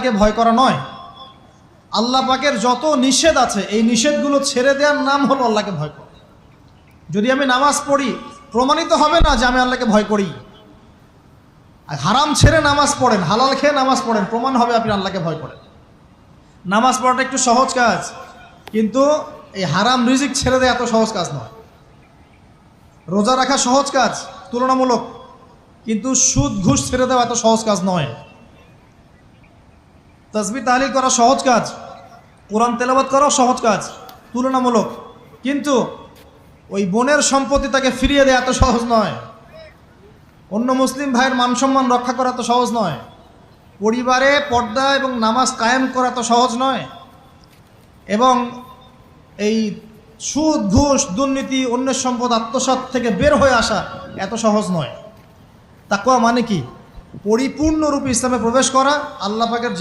আল্লাহকে ভয় করা নয়। আল্লাহ পাকের যত নিষেধ আছে এই নিষেধগুলো ছেড়ে দেওয়ার নাম হলো আল্লাহকে ভয় করা। যদি আমি নামাজ পড়ি, প্রমাণিত হবে না যে আমি আল্লাহকে ভয় করি। আর হারাম ছেড়ে নামাজ পড়েন, হালাল খেয়ে নামাজ পড়েন, প্রমাণ হবে আপনি আল্লাহকে ভয় করেন। নামাজ পড়াটা একটু সহজ কাজ, কিন্তু এই হারাম রিজিক ছেড়ে দেওয়া এত সহজ কাজ নয়। রোজা রাখা সহজ কাজ তুলনামূলক, কিন্তু সুদ ঘুষ ছেড়ে দেওয়া এত সহজ কাজ নয়। তাসবিহ তাহলিল করা সহজ কাজ, কোরআন তেলাওয়াত করাও সহজ কাজ তুলনামূলক, কিন্তু ওই বোনের সম্পত্তি তাকে ফিরিয়ে দেওয়া এত সহজ নয়। অন্য মুসলিম ভাইয়ের মান সম্মান রক্ষা করা তো সহজ নয়। পরিবারে পর্দা এবং নামাজ কায়েম করা তো সহজ নয়। এবং এই সুদ ঘুষ দুর্নীতি অন্যের সম্পদ আত্মসাৎ থেকে বের হয়ে আসা এত সহজ নয়। তাকওয়া মানে কি? পরিপূর্ণরূপে ইসলামে প্রবেশ করা, আল্লাহ পাকের